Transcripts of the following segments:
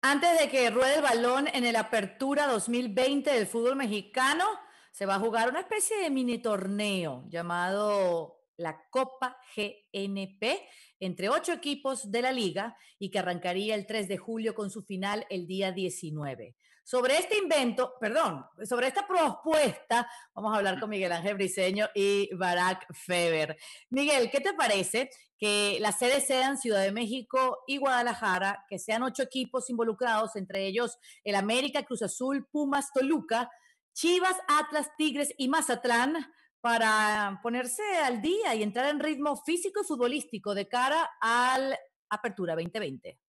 Antes de que ruede el balón en el Apertura 2020 del fútbol mexicano, se va a jugar una especie de mini torneo llamado la Copa GNP entre 8 equipos de la liga y que arrancaría el 3 de julio con su final el día 19. Sobre este invento, perdón, sobre esta propuesta, vamos a hablar con Miguel Ángel Briceño y Barak Feber. Miguel, ¿qué te parece que las sedes sean Ciudad de México y Guadalajara, que sean 8 equipos involucrados, entre ellos el América, Cruz Azul, Pumas, Toluca, Chivas, Atlas, Tigres y Mazatlán, para ponerse al día y entrar en ritmo físico y futbolístico de cara al Apertura 2020?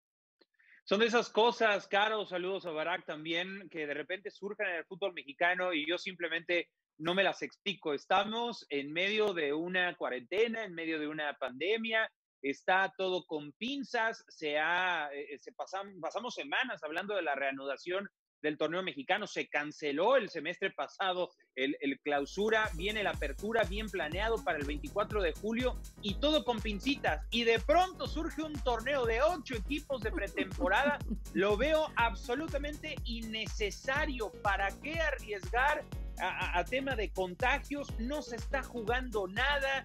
Son de esas cosas, Caro, saludos a Barak también, que de repente surgen en el fútbol mexicano y yo simplemente no me las explico. Estamos en medio de una cuarentena, en medio de una pandemia, está todo con pinzas, pasamos semanas hablando de la reanudación del torneo mexicano, se canceló el semestre pasado el clausura, viene la apertura bien planeado para el 24 de julio y todo con pincitas, y de pronto surge un torneo de 8 equipos de pretemporada. Lo veo absolutamente innecesario. ¿Para qué arriesgar a tema de contagios? No se está jugando nada,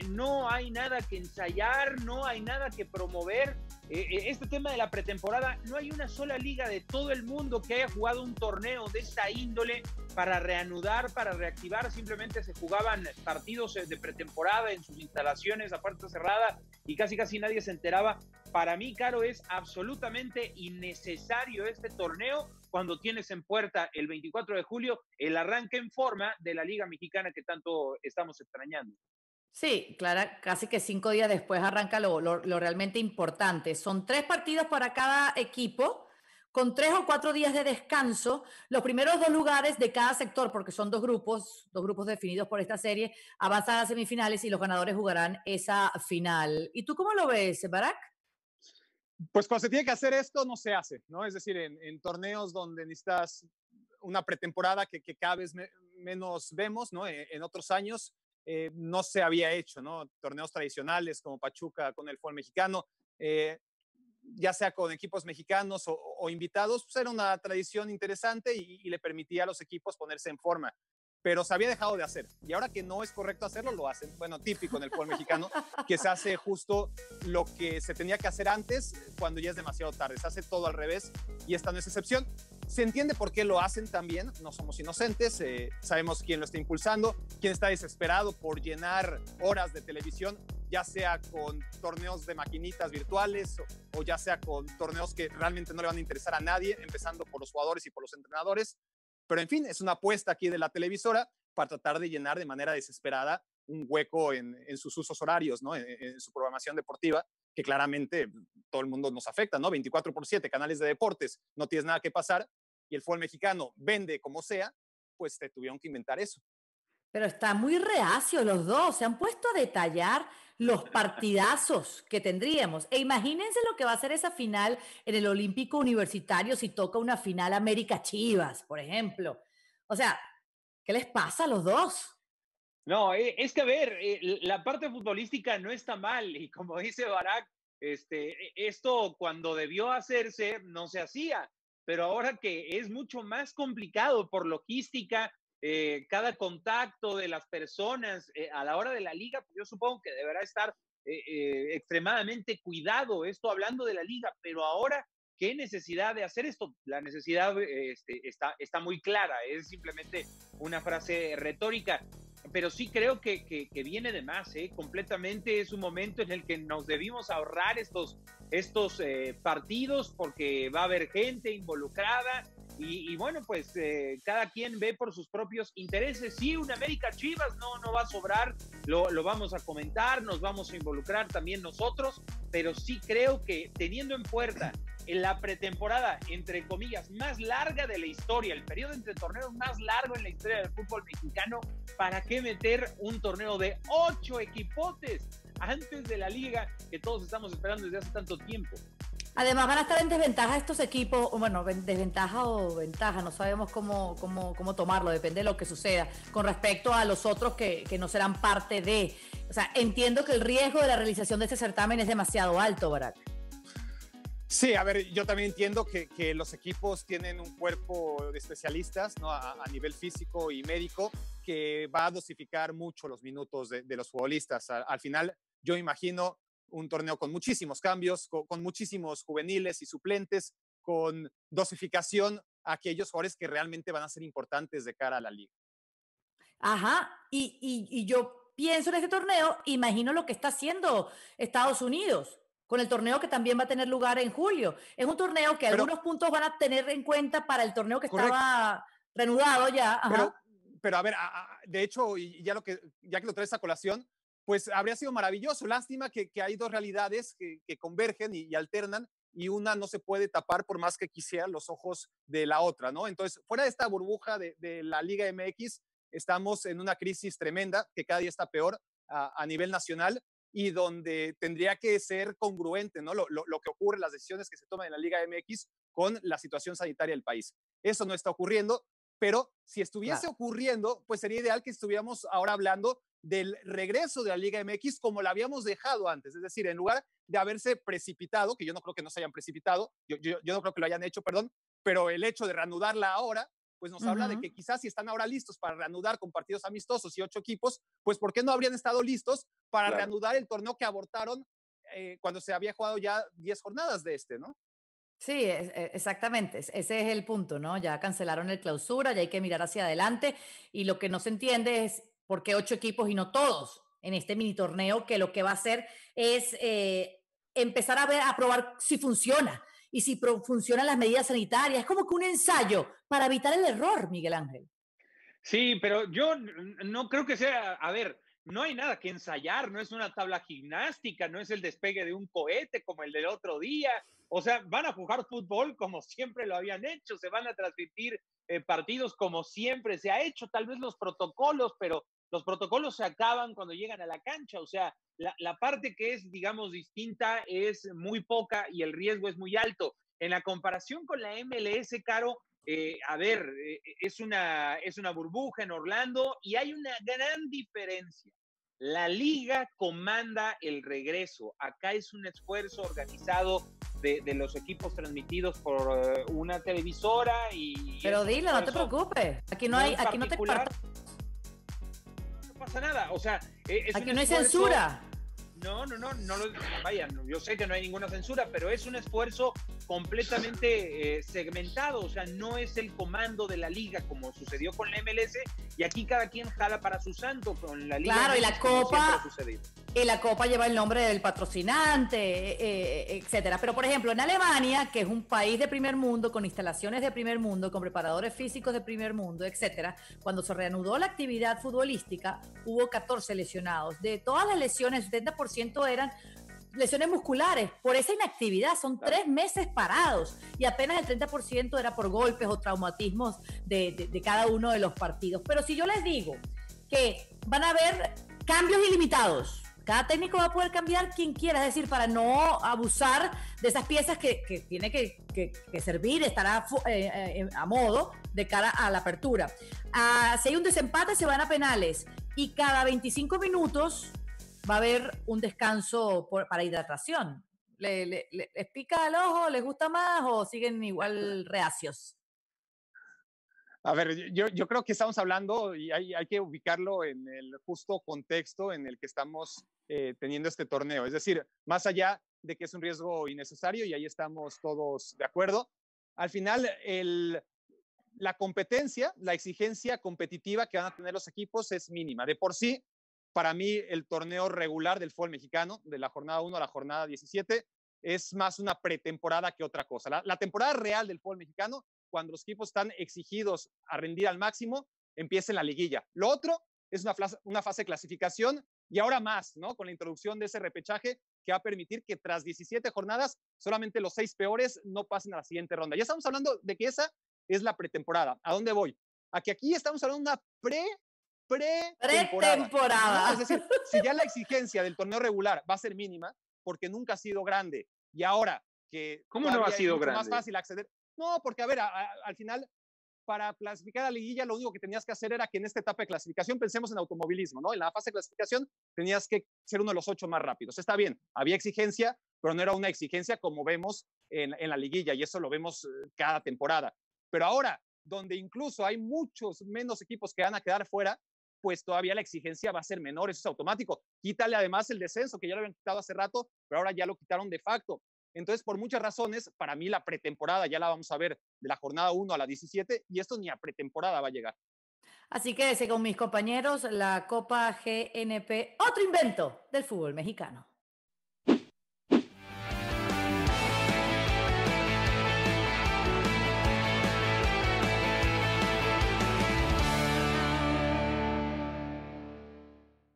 no hay nada que ensayar, no hay nada que promover. Este tema de la pretemporada, no hay una sola liga de todo el mundo que haya jugado un torneo de esta índole para reanudar, para reactivar. Simplemente se jugaban partidos de pretemporada en sus instalaciones a puerta cerrada y casi nadie se enteraba. Para mí, Caro, es absolutamente innecesario este torneo cuando tienes en puerta el 24 de julio el arranque en forma de la Liga Mexicana que tanto estamos extrañando. Sí, Clara, casi que 5 días después arranca lo realmente importante. Son 3 partidos para cada equipo, con 3 o 4 días de descanso. Los primeros 2 lugares de cada sector, porque son dos grupos definidos por esta serie, avanzan a semifinales y los ganadores jugarán esa final. ¿Y tú cómo lo ves, Barak? Pues cuando se tiene que hacer esto, no se hace, ¿no? Es decir, en torneos donde necesitas una pretemporada que cada vez menos vemos, ¿no? En otros años no se había hecho, ¿no? Torneos tradicionales como Pachuca con el fútbol mexicano, ya sea con equipos mexicanos o invitados, pues era una tradición interesante y le permitía a los equipos ponerse en forma. Pero se había dejado de hacer. Y ahora que no es correcto hacerlo, lo hacen. Bueno, típico en el fútbol mexicano, que se hace justo lo que se tenía que hacer antes cuando ya es demasiado tarde. Se hace todo al revés y esta no es excepción. Se entiende por qué lo hacen también, no somos inocentes, sabemos quién lo está impulsando, quién está desesperado por llenar horas de televisión, ya sea con torneos de maquinitas virtuales o ya sea con torneos que realmente no le van a interesar a nadie, empezando por los jugadores y por los entrenadores. Pero en fin, es una apuesta aquí de la televisora para tratar de llenar de manera desesperada un hueco en sus usos horarios, ¿no? En su programación deportiva, que claramente todo el mundo nos afecta, ¿no? 24/7, canales de deportes, no tienes nada que pasar y el fútbol mexicano vende como sea, pues te tuvieron que inventar eso. Pero están muy reacios los dos, se han puesto a detallar los partidazos que tendríamos. E imagínense lo que va a ser esa final en el Olímpico Universitario si toca una final América Chivas, por ejemplo. O sea, ¿qué les pasa a los dos? No, es que a ver, la parte futbolística no está mal y como dice Barak, esto cuando debió hacerse no se hacía, pero ahora que es mucho más complicado por logística, cada contacto de las personas a la hora de la liga, pues yo supongo que deberá estar extremadamente cuidado, esto hablando de la liga, pero ahora, ¿qué necesidad de hacer esto? La necesidad está muy clara, es simplemente una frase retórica, pero sí creo que viene de más, completamente es un momento en el que nos debimos ahorrar estos partidos porque va a haber gente involucrada y bueno, pues cada quien ve por sus propios intereses. Sí, un América Chivas no va a sobrar, lo vamos a comentar, nos vamos a involucrar también nosotros, pero sí creo que teniendo en puerta en la pretemporada, entre comillas, más larga de la historia, el periodo entre torneos más largo en la historia del fútbol mexicano, ¿para qué meter un torneo de 8 equipotes antes de la liga que todos estamos esperando desde hace tanto tiempo? Además van a estar en desventaja estos equipos, bueno, desventaja o ventaja, no sabemos cómo tomarlo, depende de lo que suceda, con respecto a los otros que no serán parte de. O sea, entiendo que el riesgo de la realización de este certamen es demasiado alto, Barak. Sí, a ver, yo también entiendo que los equipos tienen un cuerpo de especialistas, ¿no? A nivel físico y médico, que va a dosificar mucho los minutos de los futbolistas. Al final, yo imagino un torneo con muchísimos cambios, con muchísimos juveniles y suplentes, con dosificación a aquellos jugadores que realmente van a ser importantes de cara a la liga. Ajá, y yo pienso en este torneo, imagino lo que está haciendo Estados Unidos con el torneo que también va a tener lugar en julio. Es un torneo que Pero, algunos puntos van a tener en cuenta para el torneo que correcto, estaba reanudado ya. pero, Ajá. pero a ver, de hecho, y ya que lo traes a colación, pues habría sido maravilloso. Lástima que hay dos realidades que convergen y alternan y una no se puede tapar por más que quisiera los ojos de la otra, ¿no? Entonces, fuera de esta burbuja de la Liga MX, estamos en una crisis tremenda que cada día está peor a nivel nacional y donde tendría que ser congruente, ¿no? Lo que ocurre, las decisiones que se toman en la Liga MX con la situación sanitaria del país. Eso no está ocurriendo, pero si estuviese Claro. ocurriendo, pues sería ideal que estuviéramos ahora hablando del regreso de la Liga MX como la habíamos dejado antes, es decir, en lugar de haberse precipitado, que yo no creo que no se hayan precipitado, yo no creo que lo hayan hecho, perdón, pero el hecho de reanudarla ahora, pues nos habla de Ujú. que quizás si están ahora listos para reanudar con partidos amistosos y 8 equipos, pues ¿por qué no habrían estado listos para Claro. reanudar el torneo que abortaron cuando se había jugado ya 10 jornadas de este, ¿no? Sí, exactamente, ese es el punto, ¿no? Ya cancelaron el clausura, ya hay que mirar hacia adelante y lo que no se entiende es por qué 8 equipos y no todos en este mini torneo que lo que va a hacer es empezar a ver, a probar si funciona y si funcionan las medidas sanitarias. Es como que un ensayo para evitar el error, Miguel Ángel. Sí, pero yo no creo que sea, a ver, no hay nada que ensayar, no es una tabla gimnástica, no es el despegue de un cohete como el del otro día. O sea, van a jugar fútbol como siempre lo habían hecho, se van a transmitir partidos como siempre se ha hecho, tal vez los protocolos, pero los protocolos se acaban cuando llegan a la cancha. O sea, la parte que es, digamos, distinta es muy poca y el riesgo es muy alto. En la comparación con la MLS, Caro, a ver, es una burbuja en Orlando y hay una gran diferencia. La liga comanda el regreso. Acá es un esfuerzo organizado de los equipos transmitidos por una televisora y es Pero un dile, no te esfuerzo preocupes, aquí no muy hay, aquí no te particular. No pasa nada. O sea, es un aquí no hay esfuerzo. censura. No, vaya, yo sé que no hay ninguna censura, pero es un esfuerzo completamente segmentado. O sea, no es el comando de la liga como sucedió con la MLS, y aquí cada quien jala para su santo. Con la liga Claro, y MX, la como siempre ha copa, sucedido. y la copa lleva el nombre del patrocinante, etcétera. Pero, por ejemplo, en Alemania, que es un país de primer mundo, con instalaciones de primer mundo, con preparadores físicos de primer mundo, etcétera, cuando se reanudó la actividad futbolística, hubo 14 lesionados. De todas las lesiones, el 70% eran lesiones musculares por esa inactividad. Son Claro. 3 meses parados y apenas el 30% era por golpes o traumatismos de cada uno de los partidos. Pero si yo les digo que van a haber cambios ilimitados, cada técnico va a poder cambiar quien quiera, es decir, para no abusar de esas piezas que tiene que servir, estar a modo de cara a la apertura. Si hay un desempate, se van a penales y cada 25 minutos va a haber un descanso para hidratación. ¿Les pica el ojo? ¿Les gusta más o siguen igual reacios? A ver, yo creo que estamos hablando y hay que ubicarlo en el justo contexto en el que estamos teniendo este torneo. Es decir, más allá de que es un riesgo innecesario y ahí estamos todos de acuerdo, al final la competencia, la exigencia competitiva que van a tener los equipos es mínima. De por sí, para mí el torneo regular del fútbol mexicano, de la jornada 1 a la jornada 17, es más una pretemporada que otra cosa. La temporada real del fútbol mexicano, cuando los equipos están exigidos a rendir al máximo, empieza en la liguilla. Lo otro es una fase de clasificación y ahora más, ¿no? Con la introducción de ese repechaje que va a permitir que tras 17 jornadas solamente los 6 peores no pasen a la siguiente ronda. Ya estamos hablando de que esa es la pretemporada. ¿A dónde voy? A que aquí estamos hablando de una pretemporada. Pretemporada. ¿No? Es decir, si ya la exigencia del torneo regular va a ser mínima, porque nunca ha sido grande, y ahora que ¿Cómo no ha es sido mucho más grande? fácil acceder. No, porque a ver, al final, para clasificar a la liguilla, lo único que tenías que hacer era que en esta etapa de clasificación, pensemos en automovilismo, ¿no? En la fase de clasificación tenías que ser uno de los 8 más rápidos. Está bien, había exigencia, pero no era una exigencia como vemos en la liguilla, y eso lo vemos cada temporada. Pero ahora, donde incluso hay muchos menos equipos que van a quedar fuera, pues todavía la exigencia va a ser menor, eso es automático. Quítale además el descenso, que ya lo habían quitado hace rato, pero ahora ya lo quitaron de facto. Entonces, por muchas razones, para mí la pretemporada ya la vamos a ver de la jornada 1 a la 17, y esto ni a pretemporada va a llegar. Así que según mis compañeros, la Copa GNP, otro invento del fútbol mexicano.